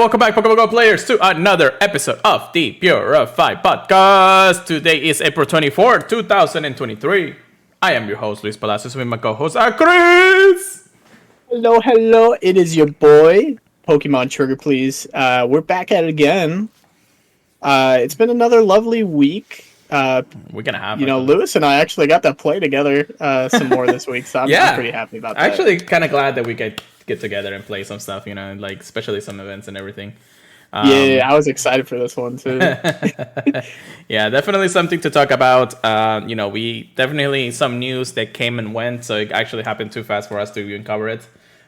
welcome back, Pokemon Go players, to another episode of the Purified podcast. Today is April 24th, 2023. I am your host, Luis Palacios, with my co-host, Chris. Hello. It is your boy, Pokemon Trigger, please. We're back at it again. It's been another lovely week. We're gonna have Lewis and I actually got to play together some more this week, so I'm pretty happy about that. Actually, kind of glad that we get together and play some stuff, like especially some events and everything. I was excited for this one too. Yeah, definitely something to talk about. We definitely some news that came and went, so it actually happened too fast for us to even cover it.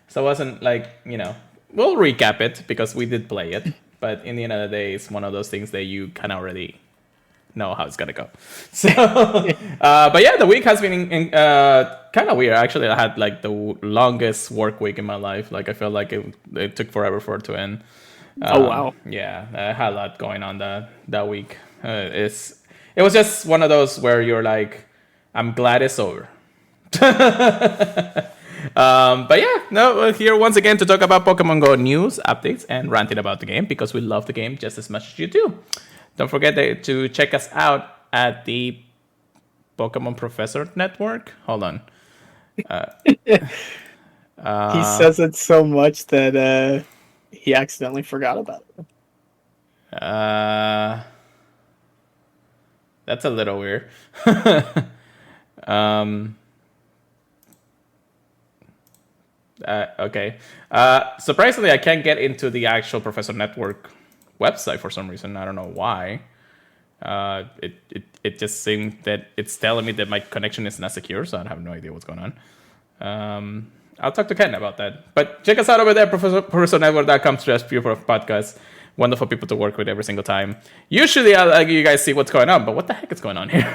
So it wasn't we'll recap it because we did play it, but in the end of the day, it's one of those things that you kind of already know how it's gonna go. So, but yeah, the week has been kind of weird. Actually, I had the longest work week in my life. I felt like it took forever for it to end. Oh wow! Yeah, I had a lot going on that week. It was just one of those where you're like, I'm glad it's over. But yeah, we're here once again to talk about Pokemon Go news, updates, and ranting about the game because we love the game just as much as you do. Don't forget to check us out at the Pokemon Professor Network. Hold on. He says it so much that he accidentally forgot about it. That's a little weird. Okay. Surprisingly, I can't get into the actual Professor Network website for some reason. I don't know why. It just seemed that it's telling me that my connection is not secure, so I have no idea what's going on. I'll talk to Ken about that. But check us out over there, professornetwork.com/pure podcast. Wonderful people to work with every single time. Usually you guys see what's going on, but what the heck is going on here?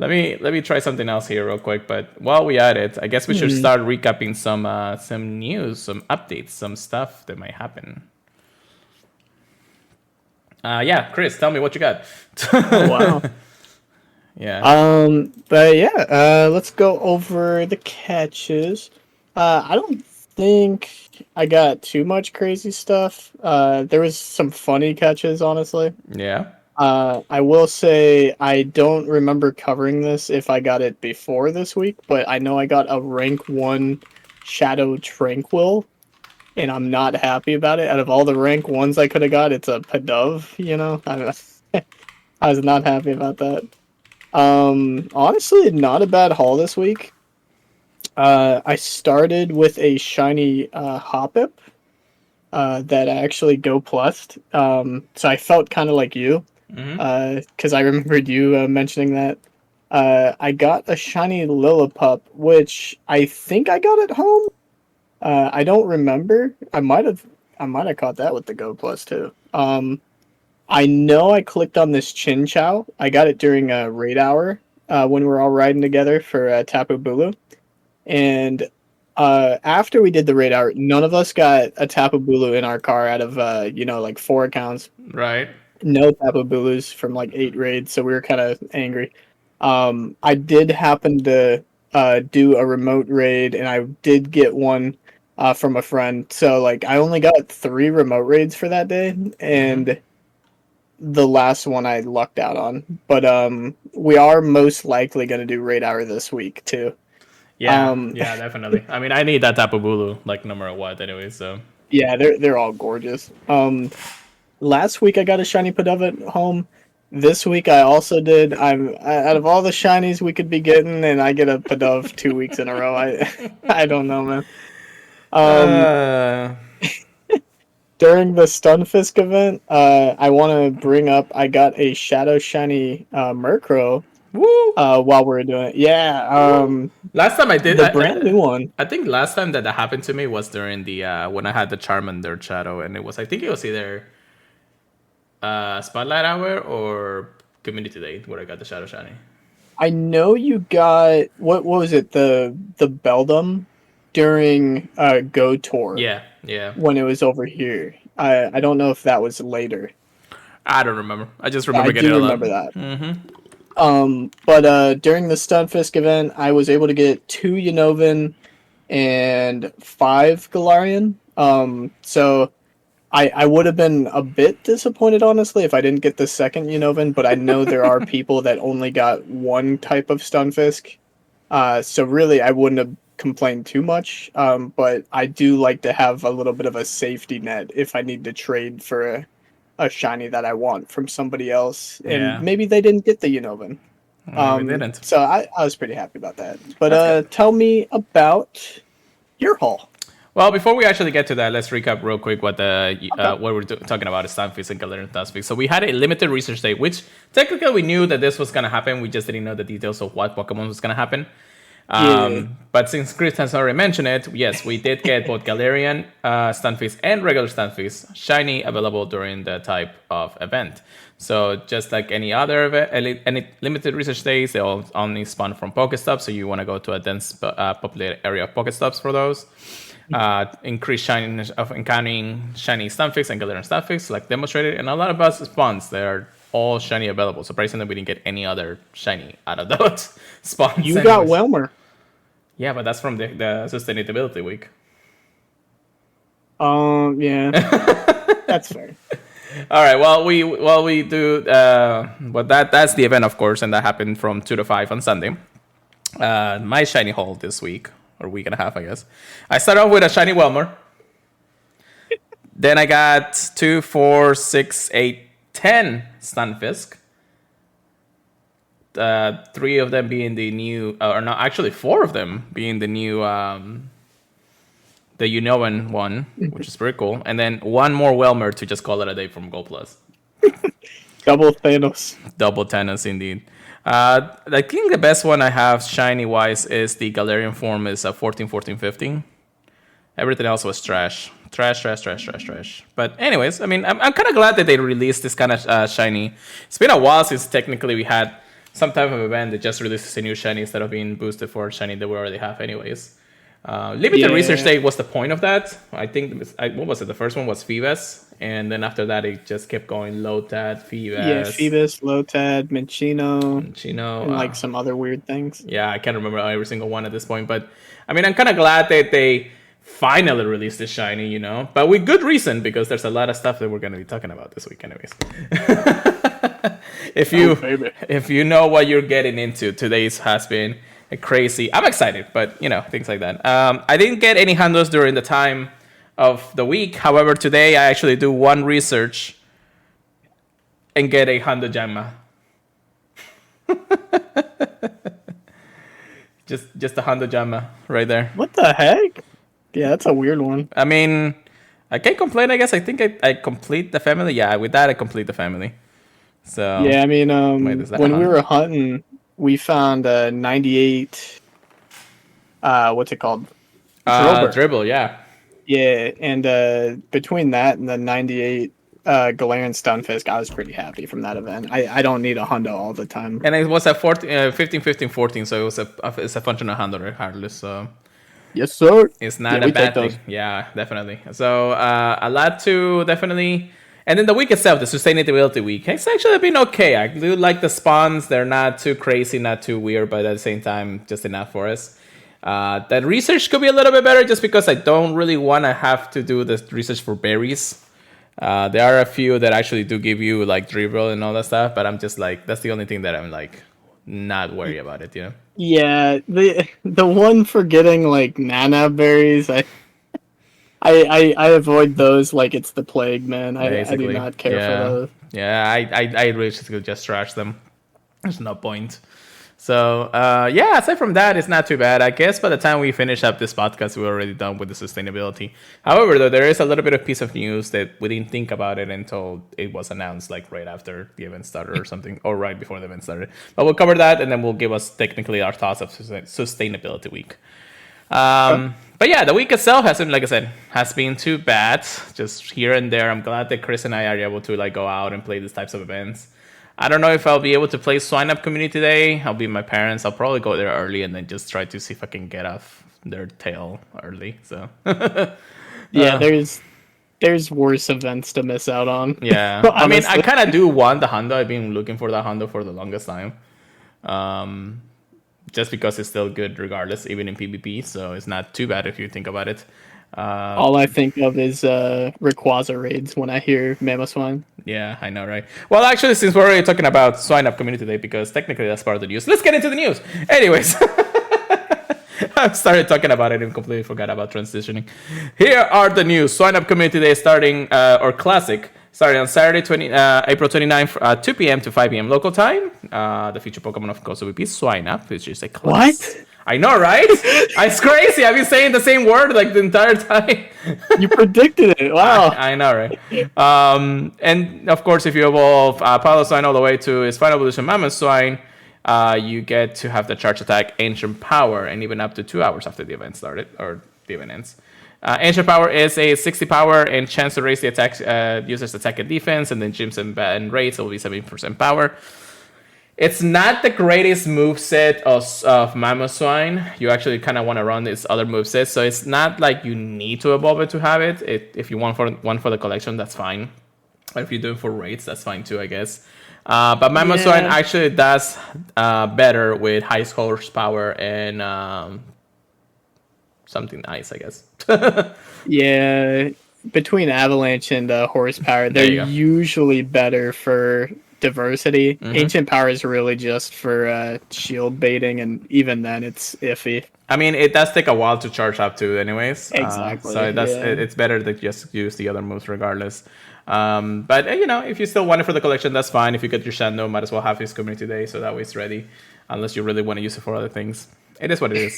Let me try something else here real quick. But while we at it, I guess we should start recapping some news, some updates, some stuff that might happen. Yeah, Chris, tell me what you got. Oh, wow. Yeah. But yeah, let's go over the catches. I don't think I got too much crazy stuff. There was some funny catches, honestly. Yeah. I will say I don't remember covering this if I got it before this week, but I know I got a rank 1 Shadow Tranquil. And I'm not happy about it. Out of all the rank 1s I could have got, it's a Pidove, I was not happy about that. Honestly, not a bad haul this week. I started with a shiny Hoppip that actually Go Plussed. So I felt kind of like you, because I remembered you mentioning that. I got a shiny Lillipup, which I think I got at home. I don't remember. I might have caught that with the Go Plus too. I know I clicked on this Chinchou. I got it during a raid hour when we were all riding together for Tapu Bulu. And after we did the raid hour, none of us got a Tapu Bulu in our car out of 4 accounts. Right. No Tapu Bulus from 8 raids, so we were kind of angry. I did happen to do a remote raid, and I did get one from a friend. So I only got 3 remote raids for that day, and the last one I lucked out on. But we are most likely going to do raid hour this week too. Yeah, definitely. I mean, I need that Tapu Bulu no matter what, anyway. So yeah, they're all gorgeous. Last week I got a shiny Pidove at home. This week I also did. Out of all the shinies we could be getting, and I get a Pidove 2 weeks in a row. I don't know, man. During the Stunfisk event, I want to bring up I got a Shadow Shiny Murkrow. Woo! While we're doing it. Yeah. Last time I did the brand new one. I think last time that happened to me was during the when I had the Charmander Shadow, and it was either Spotlight Hour or Community Day where I got the Shadow Shiny. I know you got what was it, the Beldum during Go Tour. Yeah. When it was over here. I don't know if that was later. I don't remember. I just remember getting it. I do remember that. But during the Stunfisk event, I was able to get 2 Unova and 5 Galarian. So I would have been a bit disappointed, honestly, if I didn't get the second Unova, but I know there are people that only got one type of Stunfisk. So really, I wouldn't have complained too much. But I do like to have a little bit of a safety net if I need to trade for a shiny that I want from somebody else, and Yeah, maybe they didn't get the Unova. maybe didn't. So I was pretty happy about that. That's good. But tell me about your haul. Well, before we actually get to that, let's recap real quick what the Okay. what we're talking about is Stunfisk and Galarian Stunfisk. So we had a limited research day, which technically we knew that this was gonna happen. We just didn't know the details of what Pokemon was gonna happen. Yeah. But since Chris has already mentioned it, yes, we did get both Galarian Stunfisk and regular Stunfisk shiny available during the type of event. So just like any other any limited research days, they all only spawn from Pokestops. So you want to go to a dense populated area of Pokestops for those. Increased shininess of encountering shiny Stunfisk and Galarian Stunfisk, like demonstrated, and a lot of us spawns. They are all shiny available. Surprisingly, we didn't get any other shiny out of those spawns. You got Welmer. Yeah, but that's from the sustainability week. Yeah, that's fair. All right. Well, we do. But that's the event, of course, and that happened from 2 to 5 on Sunday. My shiny haul this week, or week and a half, I guess. I started off with a shiny Welmer. Then I got 2, 4, 6, 8, 10 Stunfisk. 3 of them being the new, or no, actually 4 of them being the new, the Unovan one, which is pretty cool. And then 1 more Welmer to just call it a day from Go Plus. Double Thanos. Double tennis indeed. I think the best one I have shiny wise is the Galarian form is a 14, 14, 15. Everything else was trash. Trash. But anyways, I mean, I'm kind of glad that they released this kind of shiny. It's been a while since technically we had some type of event that just releases a new shiny instead of being boosted for shiny that we already have anyways. Limited research day was the point of that. I think, what was it? The first one was Phoebus, and then after that it just kept going Lotad, Phoebus. Yeah, Phoebus, Lotad, Minccino, Chino, and like some other weird things. Yeah, I can't remember every single one at this point, but I mean, I'm kind of glad that they finally released this shiny, you know, but with good reason because there's a lot of stuff that we're going to be talking about this week, anyways. If you know what you're getting into, today's has been a crazy. I'm excited, but you know, things like that. I didn't get any handles during the time of the week. However, today I actually do one research and get a Hondo Jamma. just a Hondo Jamma right there. What the heck? Yeah, that's a weird one. I mean, I can't complain. I guess I think I complete the family. Yeah, with that I complete the family. So yeah, I mean, wait, when we were hunting, we found a 98. What's it called? Dribble, yeah. Yeah, and between that and the 98 Galarian Stunfisk, I was pretty happy from that event. I don't need a Hundo all the time. And it was a 14, 15, 15, 14, so it's a functional Hundo regardless. So Yes, sir. it's not a bad thing. Yeah, definitely. So a lot to definitely. And then the week itself, the sustainability week, it's actually been okay. I do like the spawns. They're not too crazy, not too weird, but at the same time, just enough for us. That research could be a little bit better just because I don't really want to have to do the research for berries. There are a few that actually do give you like dribble and all that stuff, but I'm just like, that's the only thing that I'm like not worried about it, you know? Yeah, the one for getting like nana berries, I avoid those like it's the plague, man. I do not care for those. Yeah, I really just trash them. There's no point. So, yeah, aside from that, it's not too bad. I guess by the time we finish up this podcast, we're already done with the sustainability. However, though, there is a little bit of piece of news that we didn't think about it until it was announced, like right after the event started or something, or right before the event started. But we'll cover that, and then we'll give us technically our thoughts of sustainability week. But yeah, the week itself hasn't, like I said, has been too bad. Just here and there. I'm glad that Chris and I are able to like go out and play these types of events. I don't know if I'll be able to play Swine Up Community today. I'll be with my parents. I'll probably go there early and then just try to see if I can get off their tail early. So yeah, there's worse events to miss out on. Yeah, I mean, I kind of do want the Hondo. I've been looking for the Hondo for the longest time. Just because it's still good regardless, even in PvP. So it's not too bad if you think about it. All I think of is Rayquaza raids when I hear Mamoswine. Yeah, I know, right? Well, actually, since we're already talking about Swine Up Community Day, because technically that's part of the news, let's get into the news. Anyways, I started talking about it and completely forgot about transitioning. Here are the news. Swine Up Community Day starting, or Classic, starting on Saturday, April 29th, 2 p.m. to 5 p.m. local time. The featured Pokemon, of course, will be Swine Up, which is a class. What? I know, right? It's crazy. I've been saying the same word like the entire time. You predicted it. Wow. I know, right? And of course, if you evolve Piloswine all the way to its final evolution, Mamoswine, you get to have the charge attack Ancient Power, and even up to 2 hours after the event started or the event ends. Ancient Power is a 60 power and chance to raise the attack user's attack and defense, and then gyms and raids will be 70% power. It's not the greatest moveset of Mamoswine. You actually kind of want to run this other moveset, so it's not like you need to evolve it to have it. If you want one for the collection, that's fine. Or if you do it for raids, that's fine too, I guess. But Mamoswine actually does better with high horsepower and something nice, I guess. Yeah, between Avalanche and Horsepower, they're usually better for diversity. Mm-hmm. Ancient Power is really just for shield baiting, and even then it's iffy. I mean, it does take a while to charge up to anyways. Exactly. So it's better to just use the other moves regardless. But if you still want it for the collection, that's fine. If you get your Shando, might as well have his Community Day, so that way it's ready, unless you really want to use it for other things. It is what it is.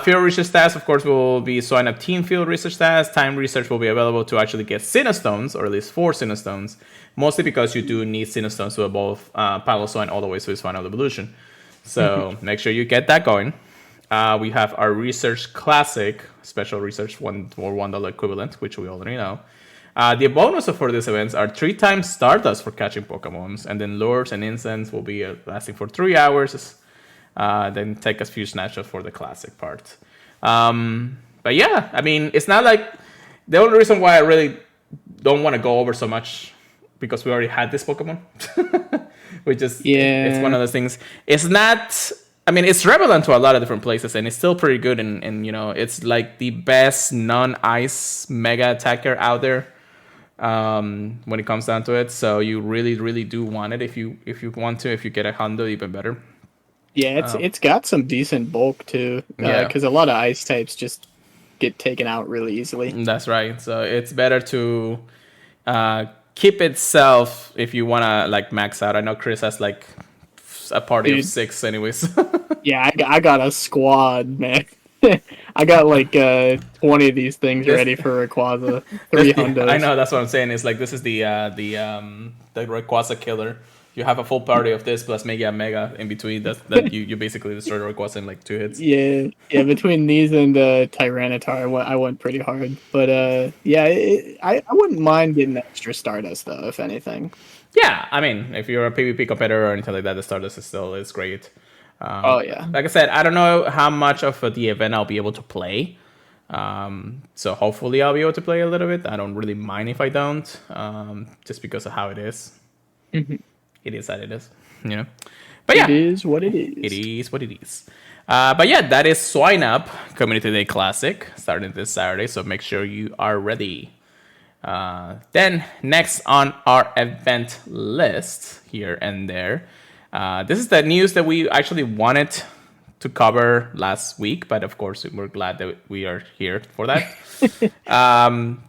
Field research stats, of course, will be Swine Up Team Field research stats. Time research will be available to actually get Sinnostones, or at least 4 Sinnostones, mostly because you do need Sinnostones to evolve Piloswine all the way to his final evolution. So make sure you get that going. We have our Research Classic, special research $1 equivalent, which we already know. The bonus for these events are 3 times Stardust for catching Pokemons, and then Lures and Incense will be lasting for 3 hours. Then take a few snapshots for the classic part. But yeah, I mean, it's not like the only reason why I really don't want to go over so much, because we already had this Pokemon, which is it's one of those things. It's not. I mean, it's relevant to a lot of different places, and it's still pretty good. And it's like the best non-ice mega attacker out there when it comes down to it. So you really, really do want it if you want to. If you get a Hondo, even better. Yeah, it's got some decent bulk too, because a lot of ice types just get taken out really easily. That's right. So it's better to keep itself if you want to like max out. I know Chris has like a party of 6 anyways. Yeah, I got a squad, man. I got like 20 of these things ready for Rayquaza. 3 Hondos. I know, that's what I'm saying. It's like this is the Rayquaza killer. You have a full party of this plus Mega and Mega in between. That you basically destroy the Rayquaza in like 2 hits. Yeah. Between these and Tyranitar, I went pretty hard. But I wouldn't mind getting extra Stardust though, if anything. Yeah, I mean, if you're a PvP competitor or anything like that, the Stardust is great. Like I said, I don't know how much of the event I'll be able to play. So hopefully I'll be able to play a little bit. I don't really mind if I don't, just because of how it is. Mm-hmm. It is that it is, But yeah, it is what it is. It is what it is. But yeah, that is Swine Up Community Day Classic starting this Saturday. So make sure you are ready. Then next on our event list here and there, this is the news that we actually wanted to cover last week, but of course we're glad that we are here for that.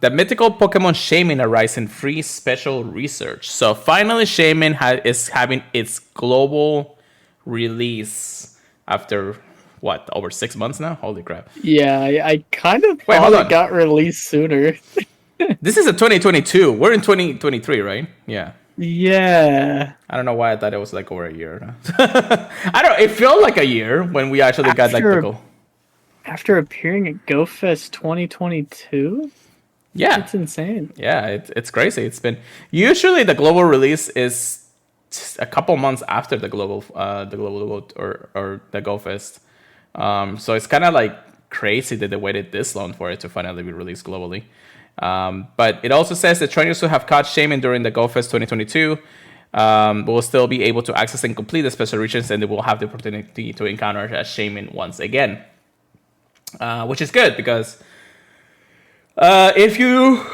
The mythical Pokemon Shaman arrives in free special research. So finally Shaman is having its global release after what, over 6 months now? Holy crap. Yeah, I kind of thought it got released sooner. This is a 2022. We're in 2023, right? Yeah. Yeah. I don't know why I thought it was like over a year. It felt like a year when we actually got like the goal. After appearing at GoFest 2022? Yeah. It's insane. Yeah, it's crazy. It's been usually the global release is a couple months after the global or the GoFest. So it's kind of like crazy that they waited this long for it to finally be released globally. But it also says that trainers who have caught Shaman during the GoFest 2022 will still be able to access and complete the special regions, and they will have the opportunity to encounter a Shaman once again, which is good because If you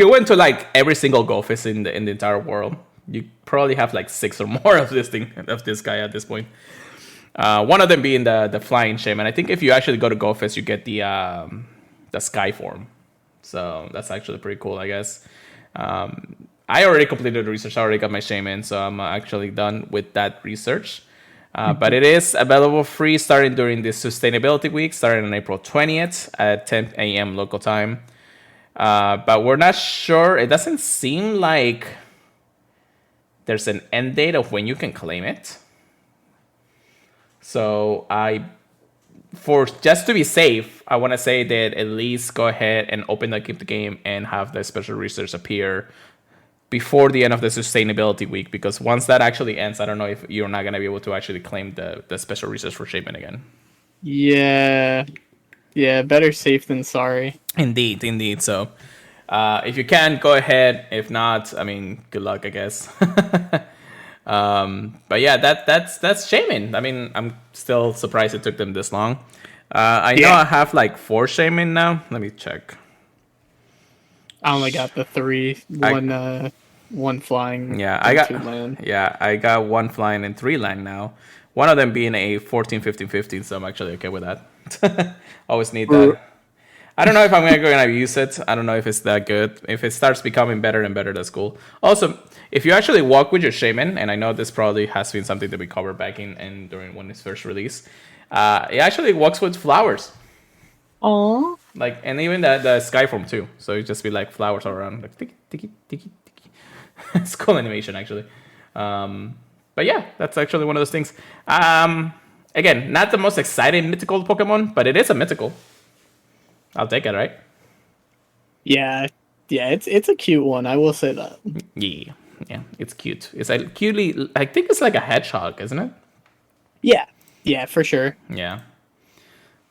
went to like every single GoFest in the entire world, you probably have like 6 or more of this guy at this point. One of them being the flying shaman. I think if you actually go to GoFest, you get the sky form. So that's actually pretty cool, I guess. I already completed the research. I already got my shaman, so I'm actually done with that research. But it is available free starting during this sustainability week, starting on April 20th at 10 a.m. local time. But we're not sure. It doesn't seem like there's an end date of when you can claim it. So for just to be safe, I want to say that at least go ahead and open the game and have the special research appear before the end of the sustainability week, because once that actually ends, I don't know if you're not going to be able to actually claim the special research for shaman again. Yeah. Yeah, better safe than sorry. Indeed. So if you can, go ahead. If not, I mean, good luck, I guess. But yeah, that's shaman. I mean, I'm still surprised it took them this long. I know I have like 4 shaman now. Let me check. I only got the 3, one flying. Yeah, and 2 land. I got 1 flying and 3 land now. One of them being a 14, 15, 15, so I'm actually okay with that. Always need that. I don't know if I'm gonna use it. I don't know if it's that good. If it starts becoming better and better, that's cool. Also, if you actually walk with your shaman, and I know this probably has been something that we covered back in during when it's first released, it actually walks with flowers. Aww. Like, and even the sky form too. So it just be like flowers all around, like tiki tiki tiki tiki. It's cool animation actually. But yeah, that's actually one of those things. Again, not the most exciting mythical Pokemon, but it is a mythical. I'll take it, right? Yeah, it's a cute one. I will say that. Yeah, it's cute. It's like cutely. I think it's like a hedgehog, isn't it? Yeah, for sure. Yeah.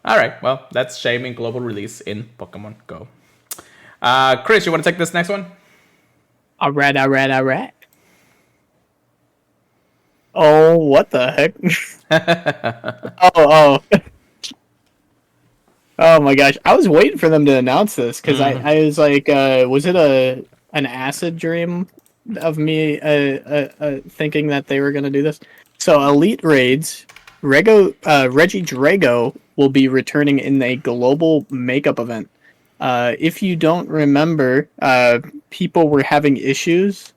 All right. Well, that's Shaming global release in Pokemon Go. Chris, you want to take this next one? All right. Oh, what the heck? oh. Oh my gosh, I was waiting for them to announce this because I was like, was it an acid dream of me thinking that they were gonna do this? So Elite Raids, Regidrago will be returning in a global makeup event. If you don't remember, people were having issues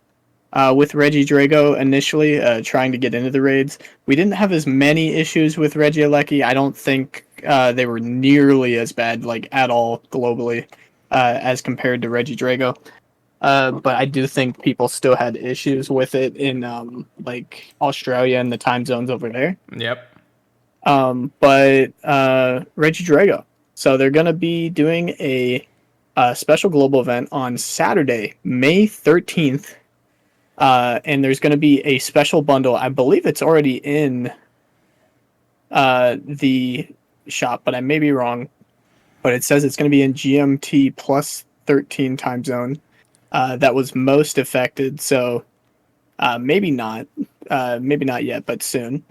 with Regidrago initially, trying to get into the raids. We didn't have as many issues with Regieleki. I don't think they were nearly as bad, like at all globally, as compared to Regidrago. But I do think people still had issues with it in like Australia and the time zones over there. Yep. But Regidrago. So they're gonna be doing a special global event on Saturday, May 13th. And there's going to be a special bundle. I believe it's already in the shop, but I may be wrong. But it says it's going to be in GMT plus 13 time zone. That was most affected, so maybe not. Maybe not yet, but soon.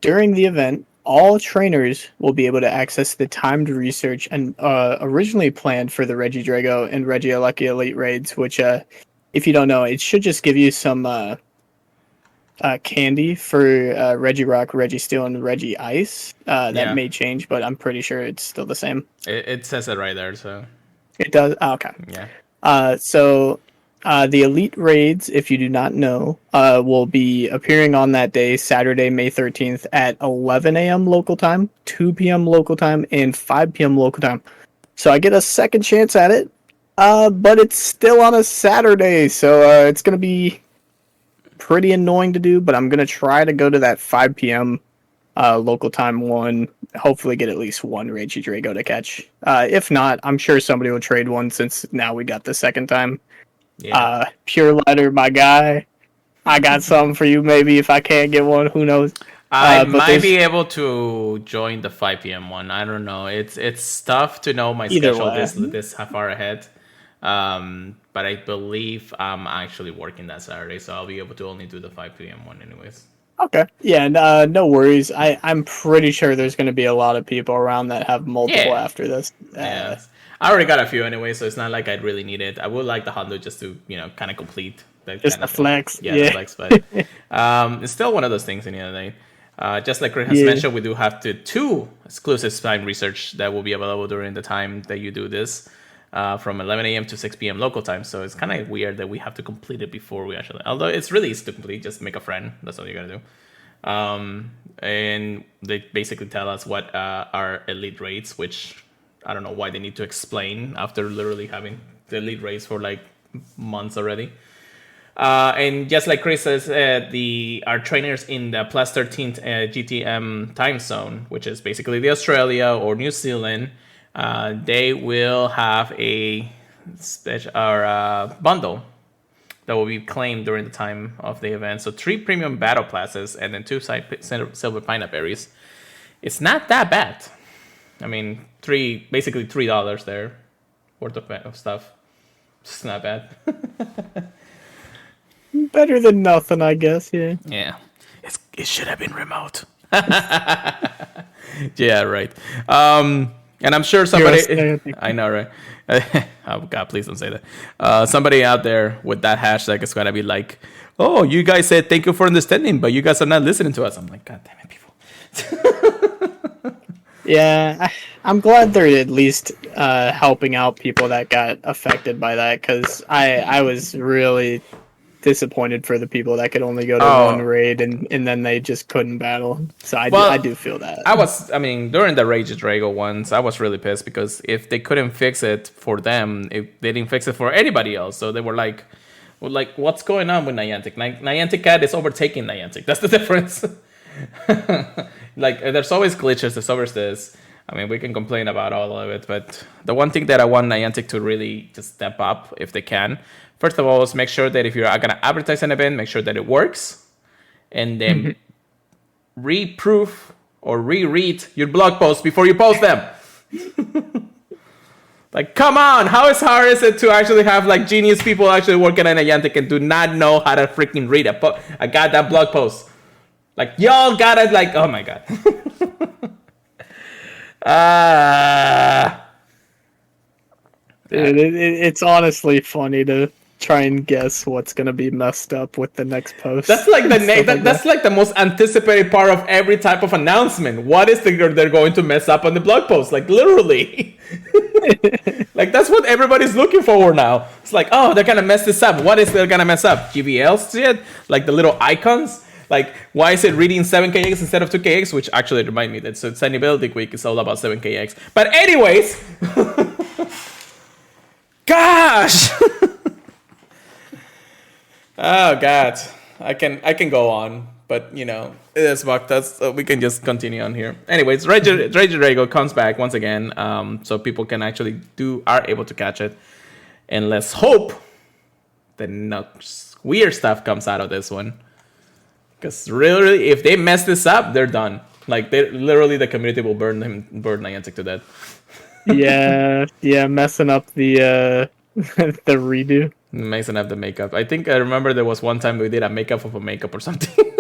During the event, all trainers will be able to access the timed research and originally planned for the Regidrago and Regieleki Elite Raids, which if you don't know, it should just give you some candy for Regirock, Registeel, and Regice. That may change, but I'm pretty sure it's still the same. It says it right there, so. It does? Oh, okay. Yeah. So the Elite Raids, if you do not know, will be appearing on that day, Saturday, May 13th, at 11 a.m. local time, 2 p.m. local time, and 5 p.m. local time. So I get a second chance at it. But it's still on a Saturday, so it's gonna be pretty annoying to do. But I'm gonna try to go to that 5 p.m. Local time one. Hopefully, get at least one Regidrago to catch. If not, I'm sure somebody will trade one since now we got the second time. Yeah. Pure Letter, my guy. I got something for you. Maybe if I can't get one, who knows? I might be able to join the 5 p.m. one. I don't know. It's tough to know my schedule this far ahead. But I believe I'm actually working that Saturday, so I'll be able to only do the 5 p.m. one anyways. Okay. Yeah, no worries. I'm pretty sure there's going to be a lot of people around that have multiple after this. Yeah. I already got a few anyway, so it's not like I'd really need it. I would like the hundo just to, kind of complete that Just kind the of thing. flex. Yeah, the flex, but it's still one of those things in the other day. Just like Chris has Yeah. mentioned, we do have two exclusive spine research that will be available during the time that you do this, from 11 a.m. to 6 p.m. local time. So it's kind of weird that we have to complete it before we actually. Although it's really easy to complete, just make a friend. That's all you gotta do. And they basically tell us what are elite rates, which I don't know why they need to explain after literally having the elite rates for like months already. And just like Chris says, our trainers in the plus 13th GTM time zone, which is basically the Australia or New Zealand, they will have a special bundle that will be claimed during the time of the event. So 3 premium battle classes and then 2 silver pineapple berries. It's not that bad. I mean, basically $3 there worth of stuff. It's not bad. Better than nothing, I guess. Yeah. Yeah, it should have been remote. Yeah, right. And I'm sure somebody. I know, right? Oh God, please don't say that. Somebody out there with that hashtag is gonna be like, "Oh, you guys said thank you for understanding, but you guys are not listening to us." I'm like, God damn it, people. Yeah, I'm glad they're at least helping out people that got affected by that, because I was really disappointed for the people that could only go to one raid and then they just couldn't battle. So I do feel that. During the Rage Drago ones, I was really pissed because if they couldn't fix it for them, they didn't fix it for anybody else. So they were like, what's going on with Niantic? Niantic Cat is overtaking Niantic. That's the difference. Like, there's always glitches, there's always this. I mean, we can complain about all of it, but the one thing that I want Niantic to really just step up, if they can, first of all, is make sure that if you're going to advertise an event, make sure that it works, and then reproof or reread your blog posts before you post them. Like, come on, how hard is it to actually have like genius people actually working at Niantic and do not know how to freaking read a goddamn blog post? Like, y'all got it, like, oh my God. It's honestly funny to try and guess what's gonna be messed up with the next post. That's like that's like the most anticipated part of every type of announcement. What is they're going to mess up on the blog post? Like, literally. Like, that's what everybody's looking for now. It's like, oh, they're gonna mess this up. What is they're gonna mess up? GVL shit? Like the little icons? Like, why is it reading 7kx instead of 2kx? Which actually remind me that Sustainability Week is all about 7kx. But anyways, gosh, oh God, I can go on, but it's fucked. We can just continue on here. Anyways, Rage Drago comes back once again, so people can actually are able to catch it, and let's hope that no weird stuff comes out of this one. Because really, if they mess this up, they're done. Like, the community will burn Niantic to death. Yeah, messing up the the redo. Messing up the makeup. I think I remember there was one time we did a makeup of a makeup or something.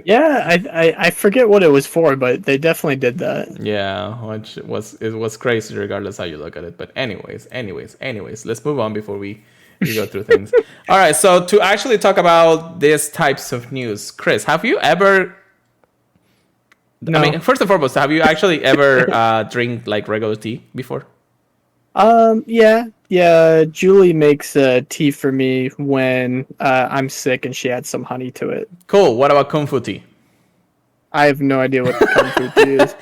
Yeah, I forget what it was for, but they definitely did that. Yeah, which was crazy regardless how you look at it. But anyways, let's move on before we go through things. All right, so to actually talk about these types of news, Chris, have you ever? No. I mean, first and foremost, have you actually ever drink like regular tea before? Yeah. Julie makes tea for me when I'm sick, and she adds some honey to it. Cool. What about Kung Fu tea? I have no idea what the Kung Fu tea is.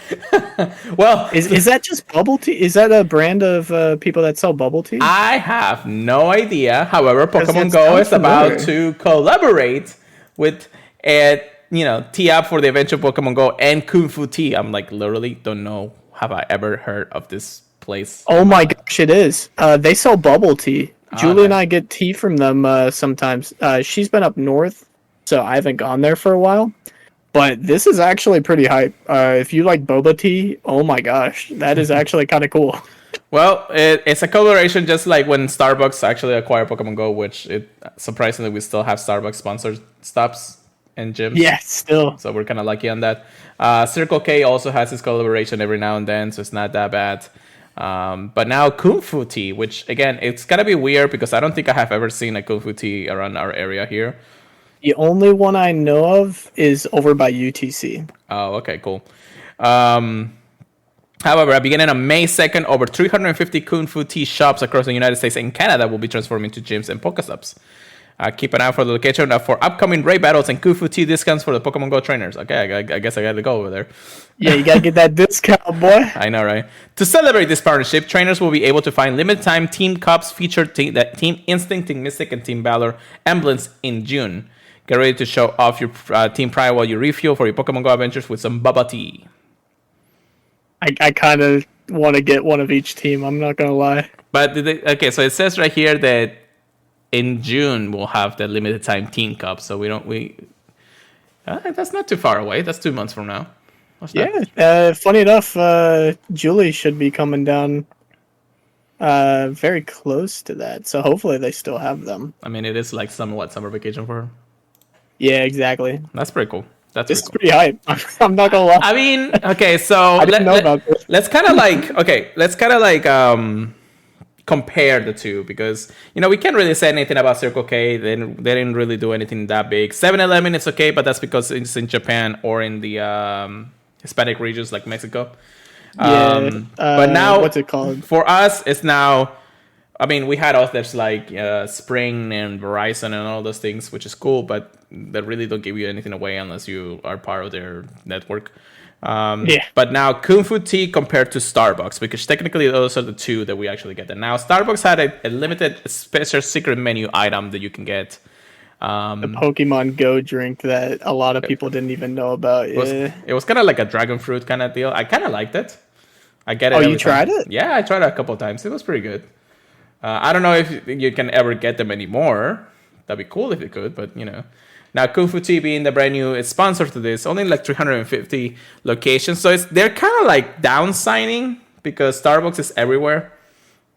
Well, is that just bubble tea? Is that a brand of people that sell bubble tea? I have no idea. However, Pokemon Go is about to collaborate with tea app for the eventual Pokemon Go and Kung Fu tea. I'm like, literally don't know. Have I ever heard of this place? Oh my gosh, it is. They sell bubble tea. Julie and I get tea from them sometimes. She's been up north, so I haven't gone there for a while. But this is actually pretty hype. If you like boba tea, oh my gosh, that is actually kind of cool. Well, it's a collaboration, just like when Starbucks actually acquired Pokemon Go, which surprisingly we still have Starbucks sponsored stops and gyms. Yeah, still. So we're kind of lucky on that. Circle K also has this collaboration every now and then, so it's not that bad. But now Kung Fu Tea, which again, it's gonna be weird because I don't think I have ever seen a Kung Fu Tea around our area here. The only one I know of is over by UTC. Oh, okay, cool. However, beginning on May 2nd, over 350 Kung Fu Tea shops across the United States and Canada will be transformed into gyms and Pokestops. Keep an eye for the location for upcoming raid battles and Kung Fu Tea discounts for the Pokemon Go trainers. Okay, I guess I gotta go over there. Yeah, you gotta get that discount, boy. I know, right? To celebrate this partnership, trainers will be able to find limited time Team Cups featured Team Instinct, Team Mystic, and Team Valor emblems in June. Get ready to show off your team pride while you refuel for your Pokemon Go adventures with some bubble tea. I kind of want to get one of each team. I'm not gonna lie. But okay, so it says right here that in June we'll have the limited time Team Cup. So that's not too far away. That's 2 months from now. Funny enough, Julie should be coming down very close to that. So hopefully they still have them. I mean, it is like summer vacation for her. Yeah, exactly. That's pretty cool. This is pretty hype. I'm not gonna lie. I mean, okay, so let's kind of like compare the two because we can't really say anything about Circle K. They didn't really do anything that big. 7-Eleven is okay, but that's because it's in Japan or in the Hispanic regions like Mexico. But now, what's it called? For us, it's now. I mean, we had others like Spring and Verizon and all those things, which is cool, but they really don't give you anything away unless you are part of their network. But now Kung Fu Tea compared to Starbucks, because technically those are the two that we actually get. And now Starbucks had a limited special secret menu item that you can get. The Pokemon Go drink that a lot of people didn't even know about. It was kind of like a dragon fruit kind of deal. I kind of liked it. I get it. Oh, you tried it? Yeah, I tried it a couple of times. It was pretty good. I don't know if you can ever get them anymore. That'd be cool if you could, but Now, Kung Fu Tea being the brand new sponsor to this, only like 350 locations. So they're kind of like downsigning because Starbucks is everywhere.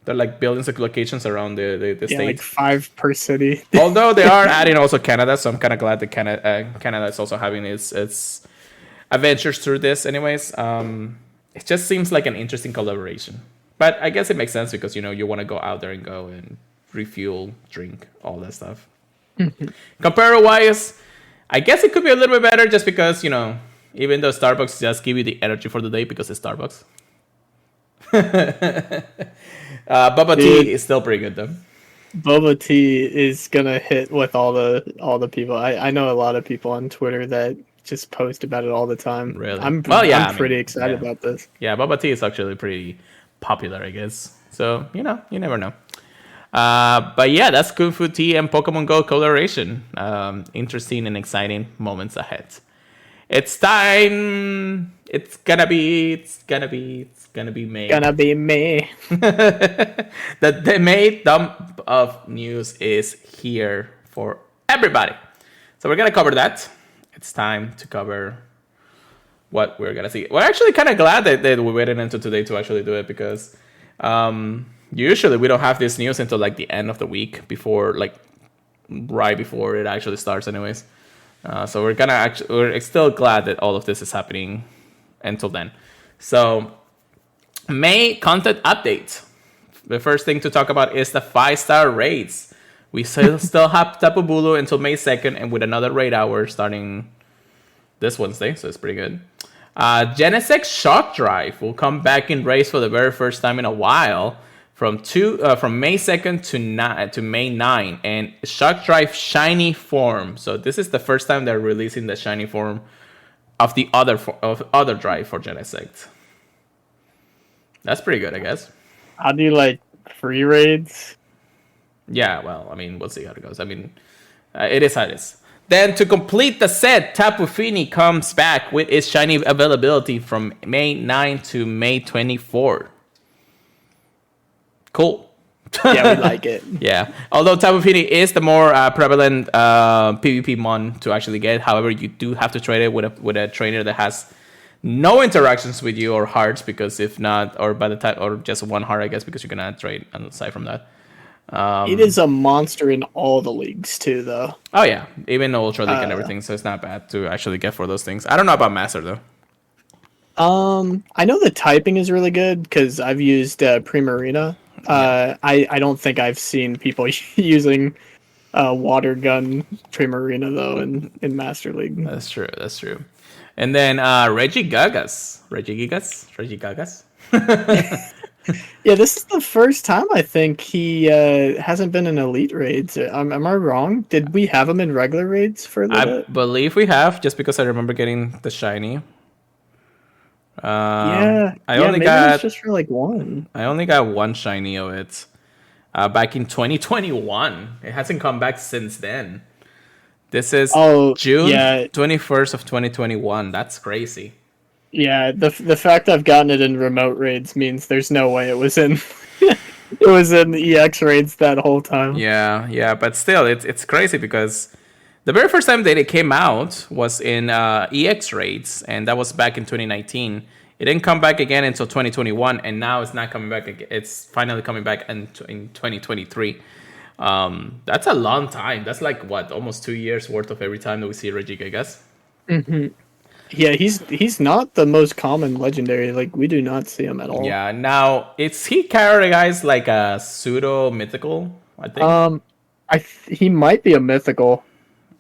They're like building some locations around the state. Like 5 per city. Although they are adding also Canada, so I'm kind of glad that Canada is also having its adventures through this. Anyways, it just seems like an interesting collaboration. But I guess it makes sense because you want to go out there and go and refuel, drink, all that stuff. Comparative wise, I guess it could be a little bit better just because even though Starbucks just give you the energy for the day because it's Starbucks. Bubba tea is still pretty good though. Boba tea is gonna hit with all the people. I know a lot of people on Twitter that just post about it all the time. Really? I'm pretty excited about this. Yeah, Bubba tea is actually pretty popular, I guess. So you never know. But yeah, that's Kung Fu Tea and Pokemon Go collaboration. Interesting and exciting moments ahead. It's time. It's gonna be May. Gonna be May. The May dump of news is here for everybody. So we're gonna cover that. It's time to cover what we're gonna see. We're actually kind of glad that we waited until today to actually do it because usually we don't have this news until like the end of the week right before it actually starts anyways. So we're still glad that all of this is happening until then. So May content update. The first thing to talk about is the 5-star raids. We still have Tapu Bulu until May 2nd and with another raid hour starting this Wednesday, so it's pretty good. Genesect Shock Drive will come back in raids for the very first time in a while from May 2nd to May 9, and Shock Drive Shiny form. So this is the first time they're releasing the shiny form of the other drive for Genesect. That's pretty good, I guess. How do you like free raids? Yeah, well, I mean, we'll see how it goes. I mean, it is how it is. Then to complete the set, Tapu Fini comes back with its shiny availability from May 9 to May 24. Cool. Yeah, we like it. Yeah. Although Tapu Fini is the more prevalent PvP mon to actually get. However, you do have to trade it with a trainer that has no interactions with you or hearts, because if not, or by the time, or just one heart, I guess, because you cannot trade aside from that. It is a monster in all the leagues too, though. Oh yeah, even Ultra League and everything, so it's not bad to actually get for those things. I don't know about Master though. I know the typing is really good because I've used Primarina. Yeah, I don't think I've seen people using water gun Primarina though in Master League. that's true. That's true. And then Reggie Gagas. Yeah, this is the first time I think he hasn't been in elite raids. Am I wrong? Did we have him in regular raids for a I little bit? believe we have, just because I remember getting the shiny. Yeah, I yeah, only maybe it was got just for like one. one shiny of it back in 2021. It hasn't come back since then. This is Oh, June yeah, 21st of 2021. That's crazy. yeah. The fact I've gotten it in remote raids means there's no way it was in it was in EX raids that whole time. Yeah, yeah, but still, it's crazy because the very first time that it came out was in EX raids, and that was back in 2019. It didn't come back again until 2021, and now it's not coming back again. It's finally coming back in 2023. That's a long time. That's like what, almost 2 years worth of every time that we see Reggie, I guess. Hmm. Yeah, he's not the most common legendary. Like we do not see him at all. Yeah. Now, is he categorized like a pseudo mythical? I think. Um, he might be a mythical,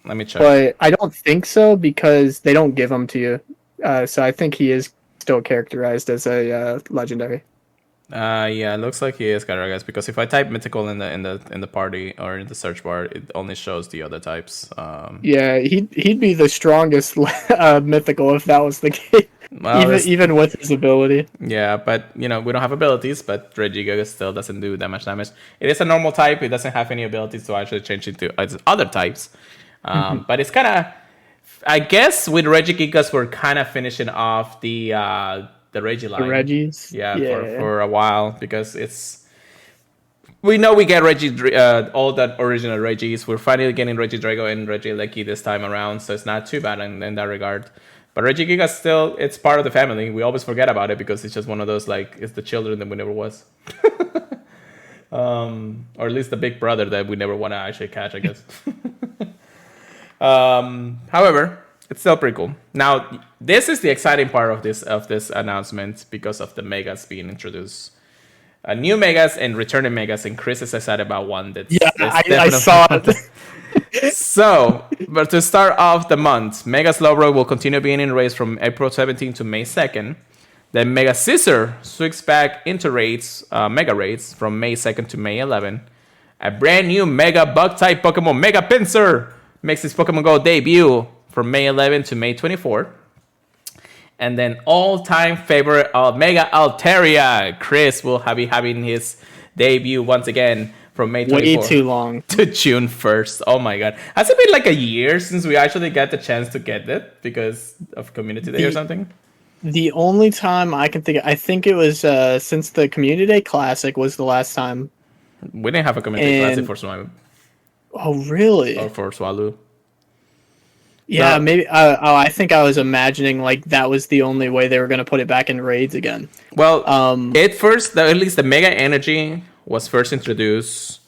Let me check. but I don't think so because they don't give them to you. So I think he is still characterized as a legendary. Yeah, it looks like he is categorized because if I type mythical in the party or in the search bar, it only shows the other types. Yeah, he'd be the strongest mythical if that was the case. Well, Even with his ability. yeah, but we don't have abilities. But Regigiga still doesn't do that much damage. It is a normal type. It doesn't have any abilities to actually change into other types. But it's kind of, I guess, with Regigigas, we're kind of finishing off the Regi line. The Reggies. Yeah, Yeah. for a while because we know we get all the original Regis. We're finally getting Regi Drago and Regi Lecky this time around, so it's not too bad in that regard. But Regi Giga still, it's part of the family. We always forget about it because it's just one of those, like, it's the children that we never was. Or at least the big brother that we never want to actually catch, I guess. However, it's still pretty cool. Now, this is the exciting part of this announcement because of the megas being introduced. New megas and returning megas, and Chris is excited about one that's I saw it. So, but to start off the month, Mega Slowbro will continue being in raids from April 17th to May 2nd. Then Mega Scissor switches back into raids, Mega raids from May 2nd to May 11th. A brand new Mega Bug-type Pokemon, Mega Pinsir, makes its Pokemon Go debut from May 11th to May 24th. And then all-time favorite of Mega Altaria, Chris will be having his debut once again from May 24th. Way too long. To June 1st. Oh my god. Has it been like a year since we actually got the chance to get it because of Community Day or something? The only time I can think of, I think it was since the Community Day Classic was the last time. We didn't have a Community Day Classic for Swallow. Oh, really? Or for Swallow. Yeah, No. maybe. I think I was imagining like that was the only way they were going to put it back in raids again. Well, at least the Mega Energy was first introduced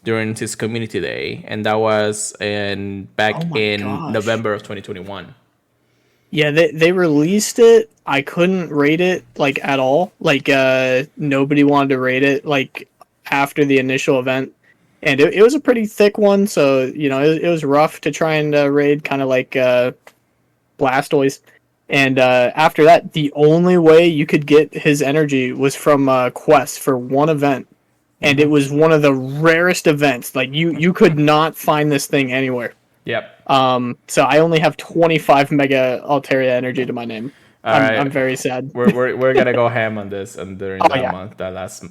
during his Community Day, and that was back in November of 2021. Yeah, they released it. I couldn't rate it like at all. Like nobody wanted to rate it like after the initial event, and it was a pretty thick one. So it was rough to try and raid, kind of like Blastoise. And after that, the only way you could get his energy was from quests for one event, and it was one of the rarest events. Like you could not find this thing anywhere. Yep. So I only have 25 Mega Altaria energy to my name. I'm very sad. We're gonna go ham on this and during month, that last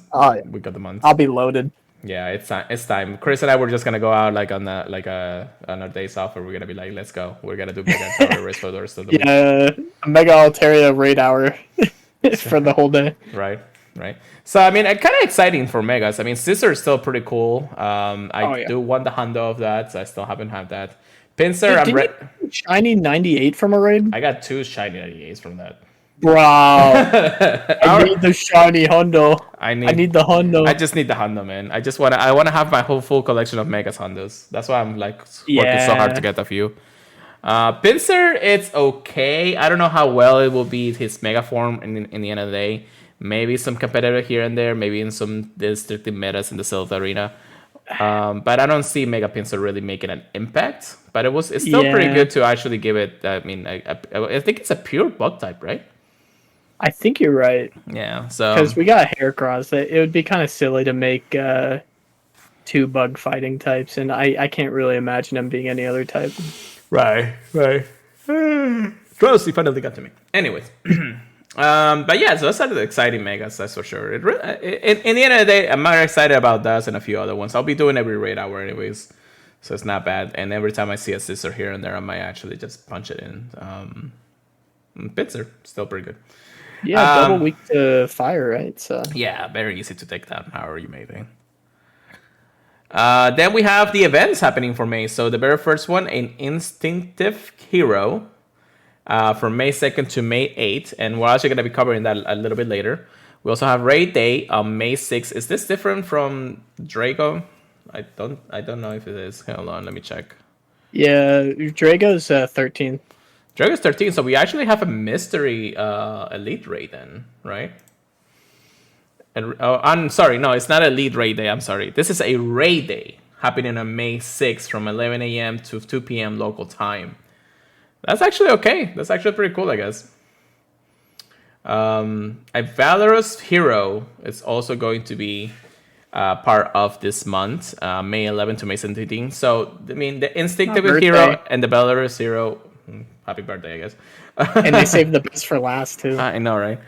week of the month. I'll be loaded. Yeah, it's time. Chris and I were just gonna go out like on our days off, where we're gonna be like, let's go. We're gonna do Mega Altaria race for the rest of the week. Yeah, a Mega Altaria raid hour for the whole day. Right. So I mean, kind of exciting for Megas. I mean, Scissor is still pretty cool. I do want the Hundo of that, so I still haven't had that. Pinsir, Did shiny 98 from a raid? I got 2 shiny 98s from that. Bro, I need the shiny Hundo. I need the Hundo. I just need the Hundo, man. I wanna have my whole full collection of Megas Hundos. That's why I'm like working so hard to get a few. Pinsir, it's okay. I don't know how well it will be his mega form in the end of the day. Maybe some competitive here and there, maybe in some destructive metas in the Silph arena. But I don't see Mega Pinsir really making an impact. But it's still pretty good to actually give it. I mean, I think it's a pure bug type, right? I think you're right. Yeah. So because we got Heracross, it would be kind of silly to make two bug fighting types, and I can't really imagine them being any other type. right. Rosie finally got to me. Anyways. But yeah, so those are the exciting megas, that's for sure. In the end of the day, I'm more excited about that and a few other ones. I'll be doing every raid hour anyways, so it's not bad. And every time I see a scissor here and there, I might actually just punch it in. Pinsir, still pretty good. Yeah, double weak to fire, right? So yeah, very easy to take down, however you may think. Then we have the events happening for May. So the very first one, an Instinctive Hero. From May 2nd to May 8th, and we're actually going to be covering that a little bit later. We also have Raid Day on May 6th. Is this different from Drago? I don't know if it is. Hold on, let me check. Yeah, Drago's 13. Drago's 13, so we actually have a mystery Elite Raid then, right? And I'm sorry, no, it's not Elite Raid Day. I'm sorry. This is a Raid Day happening on May 6th from 11 a.m. to 2 p.m. local time. That's actually okay. That's actually pretty cool, I guess. A Valorous Hero is also going to be part of this month, May 11 to May 17. So, I mean, the Instinctive Hero and the Valorous Hero, happy birthday, I guess. And they saved the best for last, too. I know, right?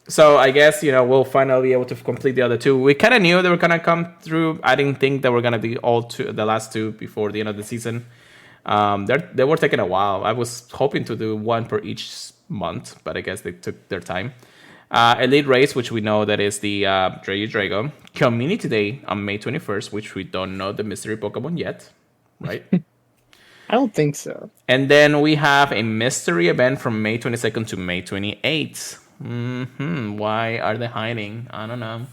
So I guess, we'll finally be able to complete the other two. We kind of knew they were going to come through. I didn't think they were going to be the last two before the end of the season. They were taking a while. I was hoping to do one per each month, but I guess they took their time. Elite Race, which we know that is the Drago. Community Day on May 21st, which we don't know the mystery Pokemon yet, right? I don't think so. And then we have a mystery event from May 22nd to May 28th. Why are they hiding? I don't know.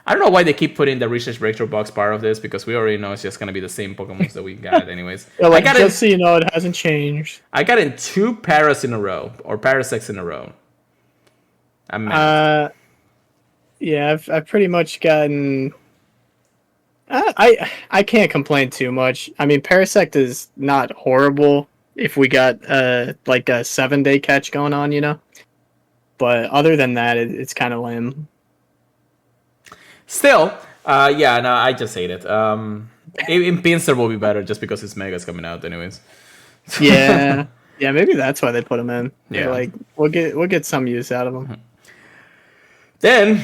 I don't know why they keep putting the Research Breakthrough box part of this, because we already know it's just going to be the same Pokemon that we got anyways. Yeah, just so you know, it hasn't changed. I got in 2 Paras in a row, or Parasects in a row. I'm mad. Yeah, I've pretty much gotten... I can't complain too much. I mean, Parasect is not horrible if we got like a 7-day catch going on, But other than that, it's kind of lame. Still, yeah, no, I just hate it. In Pinsir will be better just because his Mega's coming out anyways. Yeah, maybe that's why they put him in. Yeah, they're like we'll get some use out of him. Then,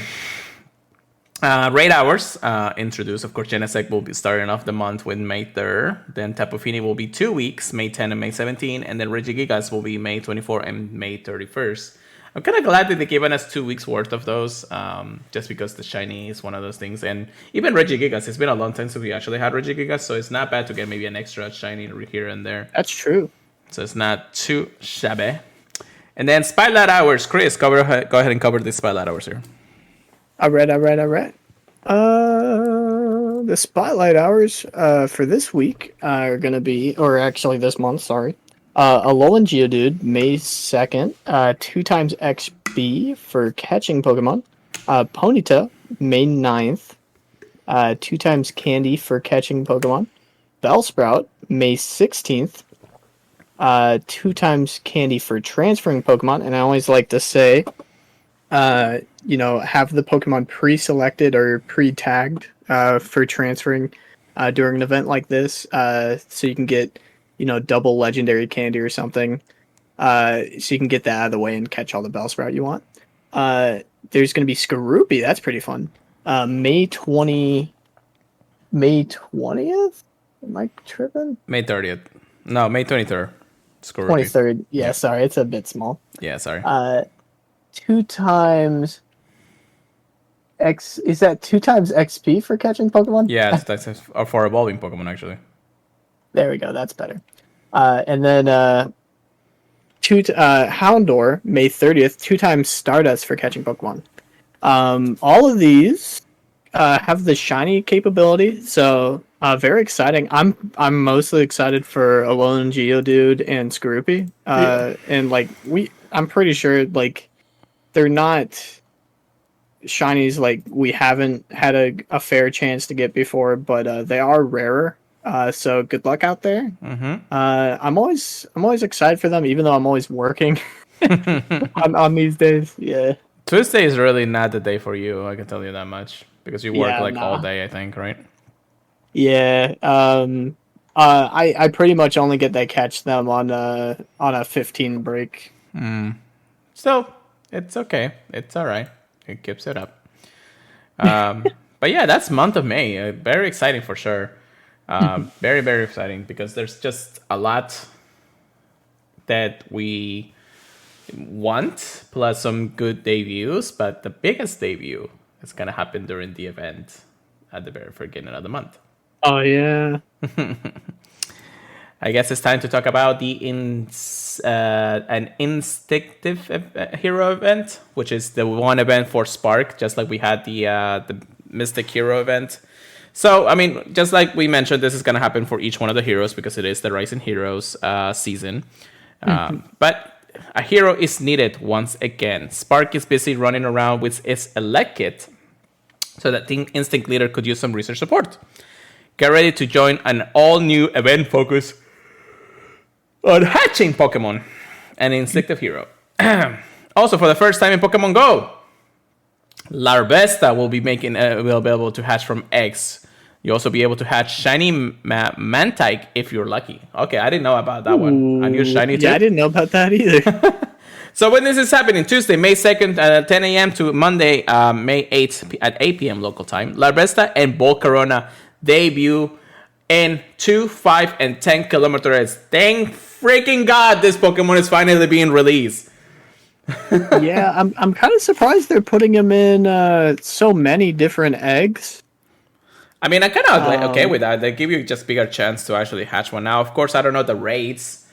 raid hours introduced. Of course, Genesect will be starting off the month with May 3rd. Then Tapu Fini will be 2 weeks, May 10 and May 17, and then Regigigas will be May 24 and May 31st. I'm kind of glad that they've given us 2 weeks worth of those, just because the shiny is one of those things. And even Regigigas, it's been a long time since we actually had Regigigas, so it's not bad to get maybe an extra shiny here and there. That's true. So it's not too shabby. And then Spotlight Hours. Chris, go ahead and cover the Spotlight Hours here. All right. The Spotlight Hours for this week are going to be, or actually this month, sorry. Alolan Geodude, May 2nd, 2 times XP for catching Pokemon. Ponyta, May 9th, 2 times Candy for catching Pokemon. Bellsprout, May 16th, 2 times Candy for transferring Pokemon. And I always like to say, have the Pokemon pre-selected or pre-tagged for transferring during an event like this, so you can get double legendary candy or something, so you can get that out of the way and catch all the Bellsprout you want. There's going to be Skorupi. That's pretty fun. May 20th? Am I tripping? May 30th. No, May 23rd. Skorupi. 23rd. Yeah, sorry. It's a bit small. Yeah, sorry. 2 times... Is that 2 times XP for catching Pokemon? Yeah, that's for evolving Pokemon, actually. There we go. That's better. And then Houndour, May 30th, 2 times Stardust for catching Pokemon. All of these have the shiny capability. So Very exciting. I'm mostly excited for Alone Geodude and Scroopy. Yeah. And like I'm pretty sure like they're not shinies like we haven't had a fair chance to get before, but they are rarer. So good luck out there. I'm always excited for them, even though I'm always working on these days. Yeah. Tuesday is really not the day for you. I can tell you that much because you work Yeah, like all nah. day. I think, right? Yeah. I pretty much only get to catch them on a 15 break. So it's okay. It's all right. It keeps it up. But yeah, that's month of May. Very exciting for sure. Very, very exciting because there's just a lot that we want, plus some good debuts. But the biggest debut is going to happen during the event at the very beginning of the month. Oh yeah. I guess it's time to talk about an Instinctive hero event, which is the one event for Spark, just like we had the Mystic Hero event. So, I mean, just like we mentioned, this is going to happen for each one of the heroes because it is the Rising Heroes season. But a hero is needed once again. Spark is busy running around with its Elect Kit, so that Instinct Leader could use some research support. Get ready to join an all-new event focus on hatching Pokemon and Instinctive Hero. Also, for the first time in Pokemon Go, Larvesta will be available to hatch from eggs. You'll also be able to hatch shiny Mantike if you're lucky. Okay, I didn't know about that one. And you're shiny too? Yeah, I didn't know about that either. So when this is happening, Tuesday, May 2nd at 10 a.m. to Monday, May 8th at 8 p.m. local time, Larvesta and Volcarona debut in 2, 5, and 10 kilometers. Thank freaking God this Pokemon is finally being released. Yeah, I'm kind of surprised they're putting them in so many different eggs. I mean, I'm kind of okay with that. They give you just bigger chance to actually hatch one. Now, of course, I don't know the rates.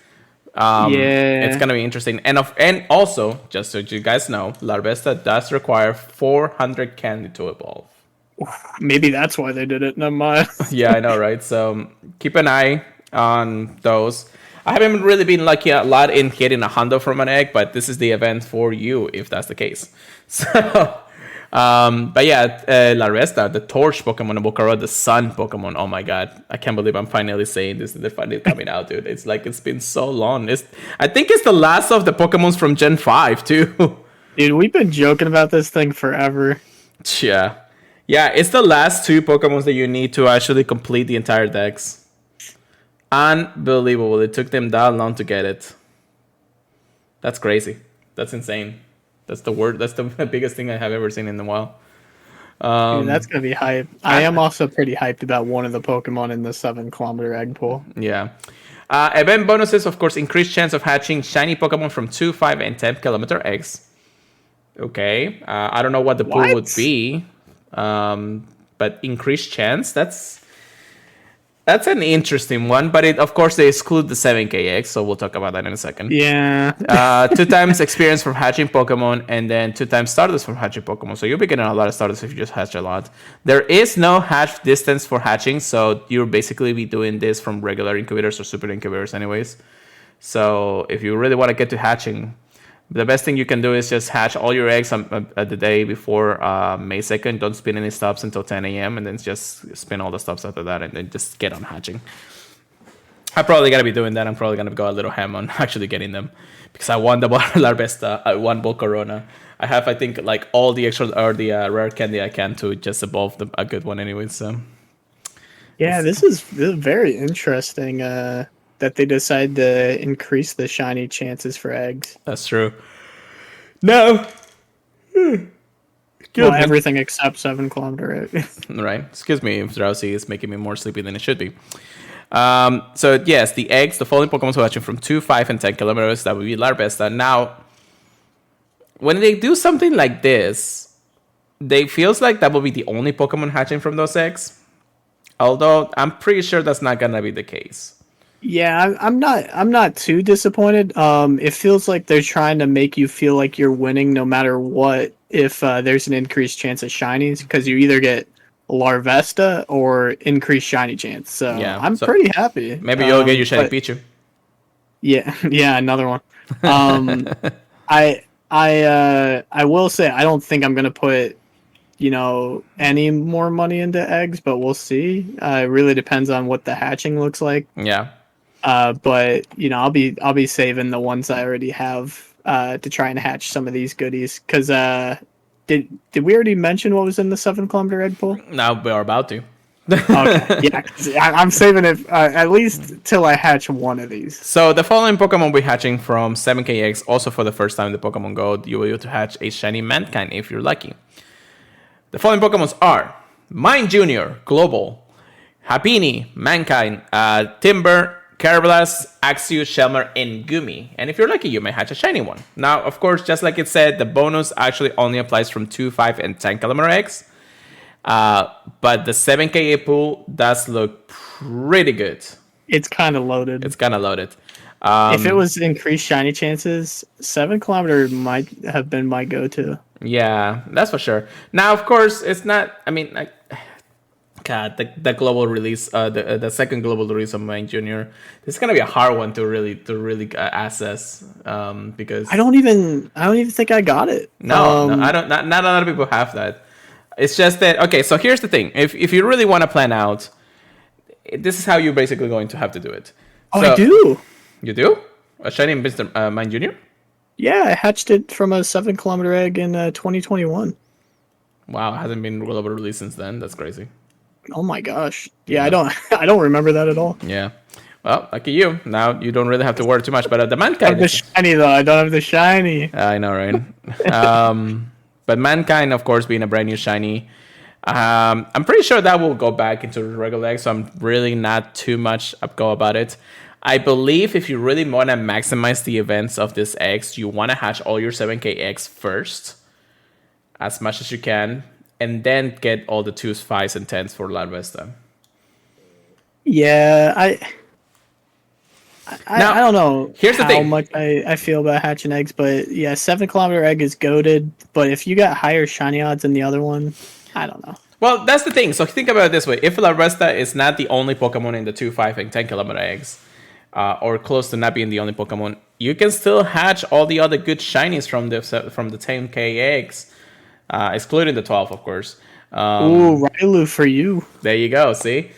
Yeah. It's gonna be interesting. And also, just so you guys know, Larvesta does require 400 candy to evolve. Maybe that's why they did it. Never mind. Yeah, I know, right? So keep an eye on those. I haven't really been lucky a lot in getting a hundo from an egg, but this is the event for you if that's the case. So, but yeah, Larvesta, the Torch Pokemon, and Volcarona, the Sun Pokemon. Oh my God, I can't believe I'm finally saying this. They're finally coming out, dude. It's like it's been so long. I think it's the last of the Pokemons from Gen 5 too. Dude, we've been joking about this thing forever. Yeah. Yeah, it's the last 2 Pokemons that you need to actually complete the entire dex. Unbelievable. It took them that long to get it. That's crazy. That's insane. That's the word. That's the biggest thing I have ever seen in a while. Dude, that's going to be hype. I am also pretty hyped about one of the Pokemon in the 7-kilometer egg pool. Yeah. Event bonuses, of course, increased chance of hatching shiny Pokemon from 2, 5, and 10-kilometer eggs. Okay. I don't know what the pool would be. But increased chance, that's an interesting one, but of course they exclude the 7k eggs, so we'll talk about that in a second. Yeah. 2 times experience from hatching Pokemon, and then 2 times Stardust from hatching Pokemon, so you'll be getting a lot of Stardust if you just hatch a lot. There is no hatch distance for hatching, so you'll basically be doing this from regular incubators or super incubators anyways. So if you really want to get to hatching, the best thing you can do is just hatch all your eggs at the day before May 2nd. Don't spin any stops until 10 a.m. and then just spin all the stops after that and then just get on hatching. I'm probably going to be doing that. I'm probably going to go a little ham on actually getting them because I won the Larvesta, I won Volcarona. I have, I think, like all the extra or the rare candy I can to just evolve a good one anyway. So Yeah, this is very interesting. That they decide to increase the shiny chances for eggs. That's true. No. Well, everything except 7-kilometer egg. Right. Excuse me if drowsy is making me more sleepy than it should be. So yes, the eggs, the following Pokemon are hatching from 2, 5, and 10 kilometers. That would be Larvesta. Now, when they do something like this, they feels like that will be the only Pokemon hatching from those eggs. Although I'm pretty sure that's not gonna be the case. Yeah, I'm not too disappointed. It feels like they're trying to make you feel like you're winning no matter what if there's an increased chance of shinies, because you either get Larvesta or increased shiny chance. So Yeah. I'm So pretty happy. maybe you'll get your shiny But Pichu. yeah, yeah, another one. Um, I will say I don't think I'm gonna put any more money into eggs, but we'll see. It really depends on what the hatching looks like. Yeah. But I'll be saving the ones I already have to try and hatch some of these goodies. Because did we already mention what was in the 7 kilometer egg pool? Now we're about to. Okay, yeah, 'cause I'm saving it at least till I hatch one of these. So the following Pokemon we're hatching from 7KX, also for the first time in the Pokemon Go, you will be able to hatch a shiny Mankind if you're lucky. The following Pokemons are Mine Junior, Global, Happiny, Mankind, Timber, Carablast, Axew, Shelmer, and Gumi. And if you're lucky, you may hatch a shiny one. Now, of course, just like it said, the bonus actually only applies from 2, 5, and 10 kilometer eggs. But the 7K pool does look pretty good. It's kind of loaded. It's kind of loaded. If it was increased shiny chances, 7 kilometer might have been my go-to. Yeah, that's for sure. Now, of course, it's not. I mean, God, the global release, the second global release of Mine Junior, this is gonna be a hard one to really assess, because I don't even think I got it. no, I don't. Not a lot of people have that. It's just that, okay. So here's the thing: if you really want to plan out, this is how you're basically going to have to do it. Oh, So, I do. You do a shiny Mr. Mine Junior? Yeah, I hatched it from a 7 kilometer egg in 2021. Wow, it hasn't been global release since then. That's crazy. Oh my gosh. Yeah, I don't I don't remember that at all. Yeah. Well, lucky you. Now you don't really have to worry too much. But the I have Mankind. the shiny though. I don't have the shiny. I know, right? But Mankind, of course, being a brand new shiny, I'm pretty sure that will go back into the regular egg. So I'm really not too much upgo about it. I believe if you really want to maximize the events of this eggs, you want to hatch all your 7K eggs first, as much as you can, and then get all the 2s, 5s, and 10s for Larvesta. Yeah, Now, I don't know here's the how thing. much I feel about hatching eggs, but yeah, 7 kilometer egg is goaded. But if you got higher shiny odds than the other one, I don't know. Well, that's the thing. So think about it this way. If Larvesta is not the only Pokemon in the 2, 5, and 10 kilometer eggs, or close to not being the only Pokemon, you can still hatch all the other good shinies from the 10K eggs, excluding the 12, of course. Ooh, Railu for you. There you go. See,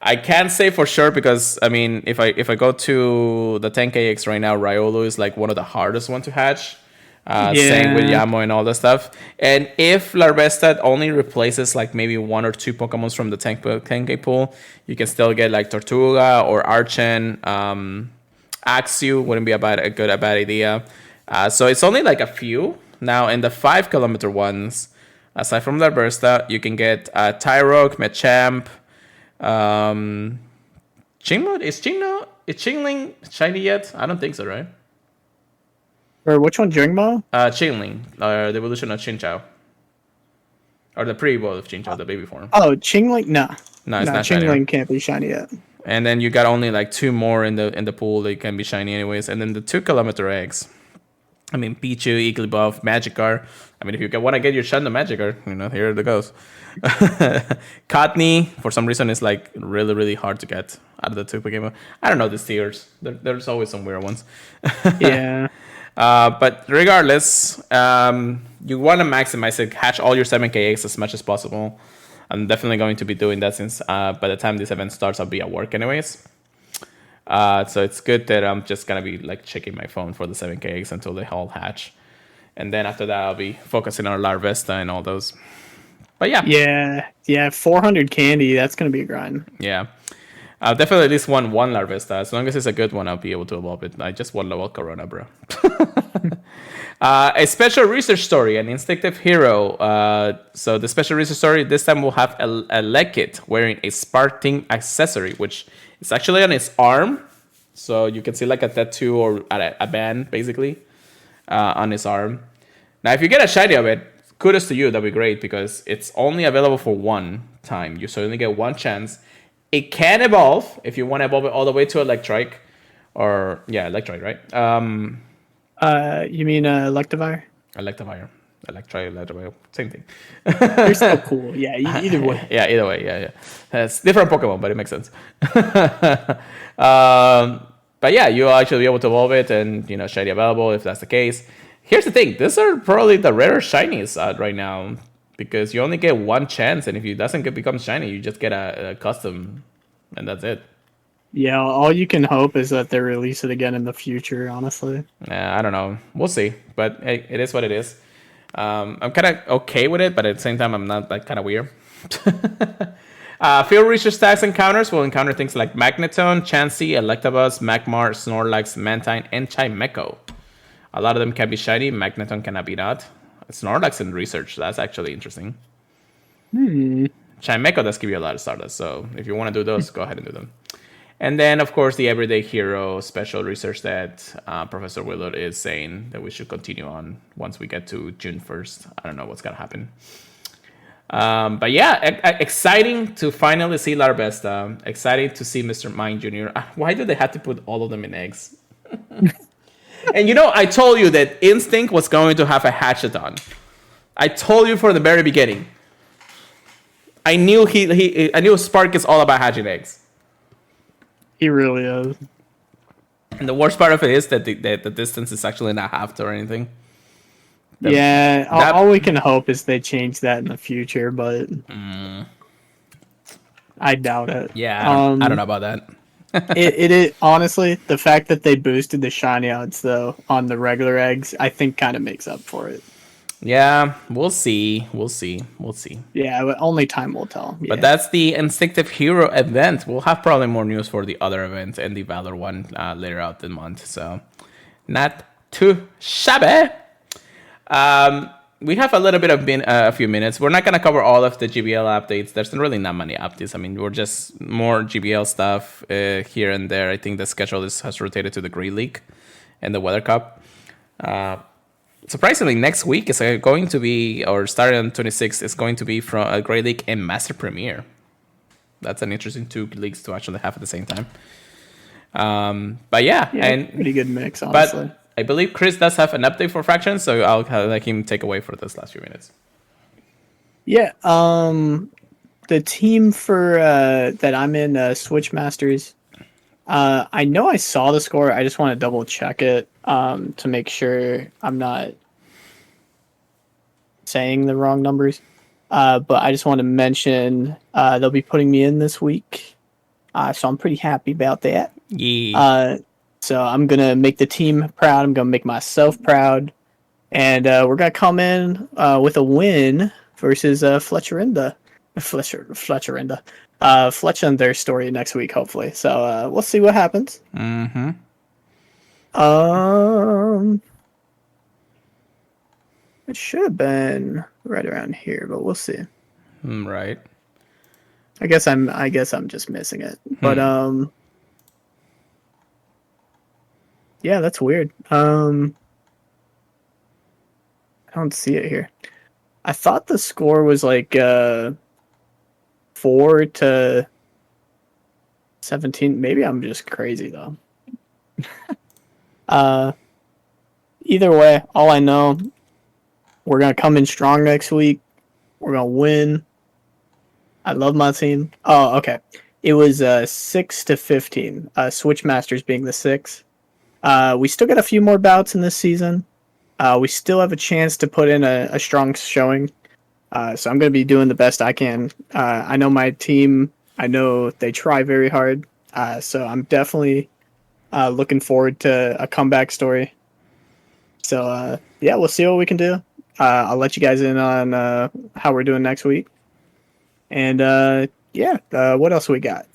I can't say for sure because I mean, if I go to the 10KX right now, Riolu is like one of the hardest one to hatch. Same with Yamo and all that stuff. And if Larvesta only replaces like maybe 1 or 2 Pokemons from the 10K pool, you can still get like Tortuga or Archen. Axew wouldn't be a bad idea. So it's only like a few. Now in the 5 kilometer ones, aside from Larvesta, you can get Tyrogue, Machamp, Chingmod. Is Chingling shiny yet? I don't think so, right? Or which one, Jingmo? Chingling, the evolution of Chinchou. Or the pre-evolve of Chinchou, the baby form. Oh, Chingling? No, it's not shiny. Chingling can't be shiny yet. And then you got only like 2 more in the pool that can be shiny anyways. And then the 2 kilometer eggs. I mean, Pichu, Igglybuff, Magikarp. I mean, if you want to get your Shunna Magikarp, here it goes. Cotney, for some reason, is like really, really hard to get out of the 2 Pokemon. I don't know the tiers. There's always some weird ones. Yeah. But regardless, you want to maximize it, hatch all your 7K eggs as much as possible. I'm definitely going to be doing that since by the time this event starts, I'll be at work anyways. So it's good that I'm just going to be like checking my phone for the 7K eggs until they all hatch. And then after that, I'll be focusing on Larvesta and all those. But yeah. Yeah, 400 candy, that's going to be a grind. Yeah. I'll definitely at least want 1 Larvesta. As long as it's a good one, I'll be able to evolve it. I just want level Corona, bro. A special research story, an Instinctive hero. So the special research story, this time we'll have a Lekit wearing a Sparking accessory, which is actually on his arm. So you can see like a tattoo or a band, basically, on his arm. Now, if you get a shiny of it, kudos to you. That'd be great because it's only available for 1 time. You only get 1 chance. It can evolve if you want to evolve it all the way to Electrike. Electrike, right? You mean Electivire? Electivire. Electro, same thing. They're still cool. Yeah, either way. Yeah, either way, yeah. It's different Pokemon, but it makes sense. But yeah, you'll actually be able to evolve it, and shiny available if that's the case. Here's the thing: these are probably the rare shinies out right now because you only get one chance, and if it doesn't become shiny, you just get a custom, and that's it. Yeah, all you can hope is that they release it again in the future. Honestly. I don't know. We'll see, but hey, it is what it is. I'm kind of okay with it, but at the same time, I'm not like kind of weird. Field research tags encounters will encounter things like Magneton, Chansey, Electabuzz, Magmar, Snorlax, Mantine, and Chimecho. A lot of them can be shiny. Magneton cannot be not. Snorlax in research. That's actually interesting. Chimecho does give you a lot of Stardust, so if you want to do those, go ahead and do them. And then, of course, the Everyday Hero special research that Professor Willard is saying that we should continue on once we get to June 1st. I don't know what's going to happen. But yeah, exciting to finally see Larbesta. Exciting to see Mr. Mime Jr. Why do they have to put all of them in eggs? And I told you that Instinct was going to have a hatchathon. I told you from the very beginning. I knew I knew Spark is all about hatching eggs. He really is. And the worst part of it is that the distance is actually not halved or anything. All we can hope is they change that in the future, but I doubt it. Yeah, I don't know about that. it honestly, the fact that they boosted the shiny odds though on the regular eggs, I think kind of makes up for it. Yeah, we'll see. Yeah, but only time will tell. Yeah. But that's the Instinctive Hero event. We'll have probably more news for the other event and the Valor one later out the month. So, not too shabby. We have a little bit of a few minutes. We're not going to cover all of the GBL updates. There's really not many updates. I mean, we're just more GBL stuff here and there. I think the schedule has rotated to the Great League and the Weather Cup. Surprisingly, next week is going to be, or starting on 26th, is going to be from a Great League and Master Premier. That's an interesting two leagues to actually have at the same time. But yeah, and pretty good mix, honestly. But I believe Chris does have an update for Fractions, so I'll let him take away for this last few minutes. Yeah, the team for that I'm in, Switch Masters. I know I saw the score. I just want to double check it to make sure I'm not saying the wrong numbers. But I just want to mention they'll be putting me in this week. So I'm pretty happy about that. Yeah. So I'm going to make the team proud. I'm going to make myself proud. And we're going to come in with a win versus Fletcherinda. Fletch and their story next week, hopefully. So we'll see what happens. Mm-hmm. It should have been right around here, but we'll see. Right. I guess I'm just missing it. But yeah, that's weird. I don't see it here. I thought the score was like 4-17. Maybe I'm just crazy though. Either way, all I know, we're gonna come in strong next week. We're gonna win. I love my team. Oh, okay. It was 6-15. Switch Masters being the 6. We still got a few more bouts in this season. We still have a chance to put in a strong showing. So I'm going to be doing the best I can. I know my team, I know they try very hard. So I'm definitely looking forward to a comeback story. So yeah, we'll see what we can do. I'll let you guys in on how we're doing next week. And yeah, what else we got?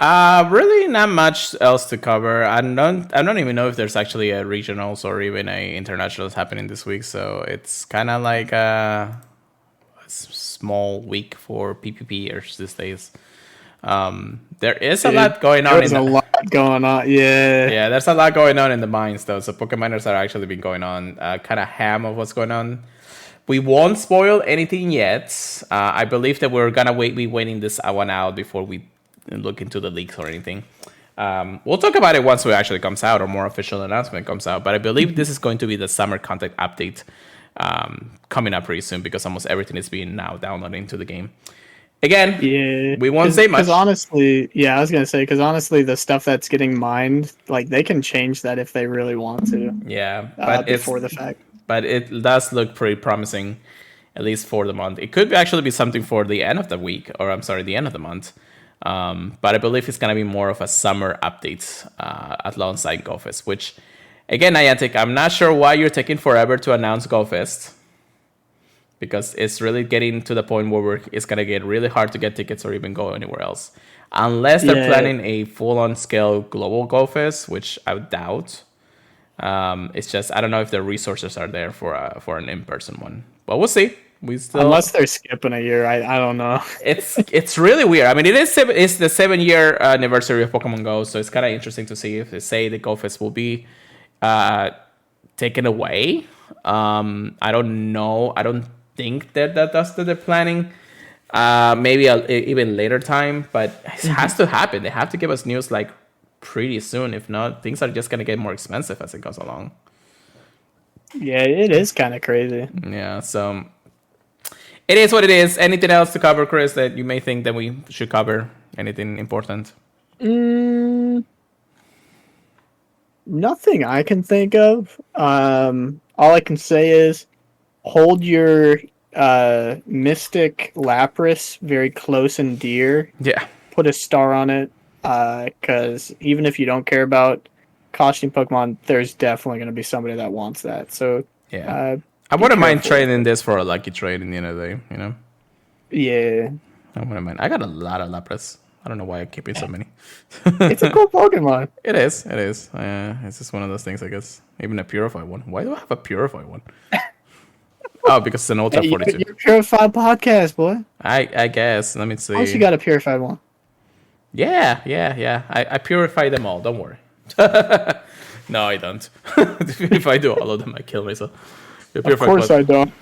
Really not much else to cover. I don't even know if there's actually a regionals or even a internationals happening this week. So it's kind of like a small week for PPPers these days. There is a lot going on. There's a lot going on. Yeah, there's a lot going on in the mines though. So Pokemoners are actually been going on kind of ham of what's going on. We won't spoil anything yet. I believe that we're gonna be waiting this one out before we look into the leaks or anything. We'll talk about it once it actually comes out or more official announcement comes out. But I believe this is going to be the summer content update coming up pretty soon because almost everything is being now downloaded into the game. Again, Yeah, we won't say much. Because honestly, yeah, I was gonna say because honestly, the stuff that's getting mined, like they can change that if they really want to. Yeah, but before the fact. But it does look pretty promising, at least for the month. It could actually be something for the end of the week, or I'm sorry, the end of the month. But I believe it's gonna be more of a summer update alongside GoFest. Which, again, Niantic, I'm not sure why you're taking forever to announce GoFest. Because it's really getting to the point where it's going to get really hard to get tickets or even go anywhere else. Unless they're planning a full-on scale global GoFest, which I would doubt. It's just, I don't know if the resources are there for an in-person one. But we'll see. Unless they're skipping a year, I don't know. It's really weird. I mean, it's the 7-year anniversary of Pokemon Go, so it's kind of interesting to see if they say the GoFest will be taken away. I don't know. I don't think that's what they're planning. Maybe even later time, but it has to happen. They have to give us news like pretty soon. If not, things are just gonna get more expensive as it goes along. Yeah, it is kind of crazy. Yeah, so it is what it is. Anything else to cover, Chris, that you may think that we should cover? Anything important? Nothing I can think of. All I can say is hold your Mystic Lapras very close and dear. Yeah. Put a star on it, because even if you don't care about costume Pokemon, there's definitely going to be somebody that wants that. So yeah, I wouldn't mind trading this for a lucky trade in the end of the day. You know. Yeah. I wouldn't mind. I got a lot of Lapras. I don't know why I'm keeping so many. It's a cool Pokemon. It is. It's just one of those things, I guess. Even a Purified one. Why do I have a Purified one? Oh, because it's an Ultra 42. You're a Purified podcast, boy. I guess. Let me see. Oh, you got a Purified one. Yeah. I purify them all. Don't worry. No, I don't. If I do all of them, I kill myself. Of course I don't.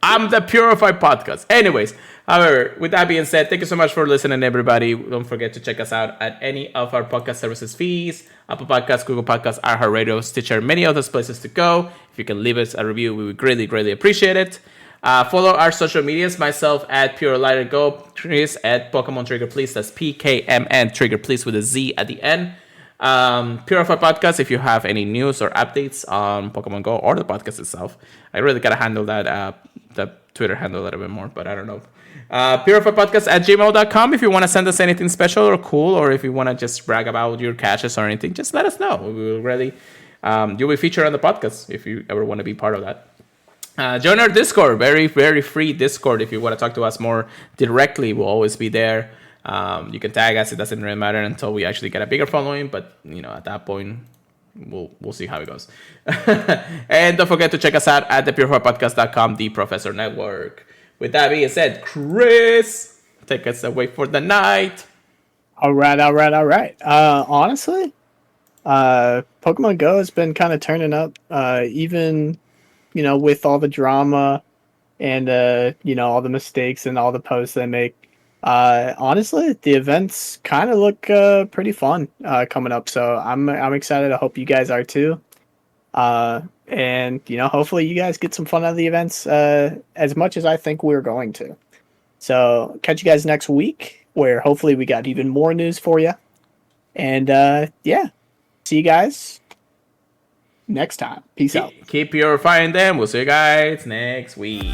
I'm the Purified Podcast. Anyways, however, with that being said, thank you so much for listening, everybody. Don't forget to check us out at any of our podcast services feeds: Apple Podcasts, Google Podcasts, iHeartRadio, Stitcher, many other places to go. If you can leave us a review, we would greatly appreciate it. Follow our social medias, myself at PureLighterGo, Chris at Pokemon Trigger Please. That's PKMN Trigger Please with a Z at the end. Purified Podcast, if you have any news or updates on Pokemon Go or the podcast itself. I really gotta handle that the Twitter handle a little bit more, but I don't know. Purified Podcast at gmail.com. If you want to send us anything special or cool, or if you want to just brag about your caches or anything, just let us know. We will really you'll be featured on the podcast if you ever want to be part of that. Join our Discord, very free Discord. If you want to talk to us more directly, we'll always be there. You can tag us. It doesn't really matter until we actually get a bigger following, but at that point we'll see how it goes. And don't forget to check us out at thepurifiedpodcast.com, the Professor Network. With that being said, Chris, take us away for the night. All right. Honestly, Pokemon Go has been kind of turning up, even with all the drama and all the mistakes and all the posts they make. Honestly, the events kind of look pretty fun coming up, so I'm excited. I hope you guys are too. And hopefully you guys get some fun out of the events as much as I think we're going to. So catch you guys next week, where hopefully we got even more news for you. And see you guys next time. Peace out. Keep purifying them. We'll see you guys next week.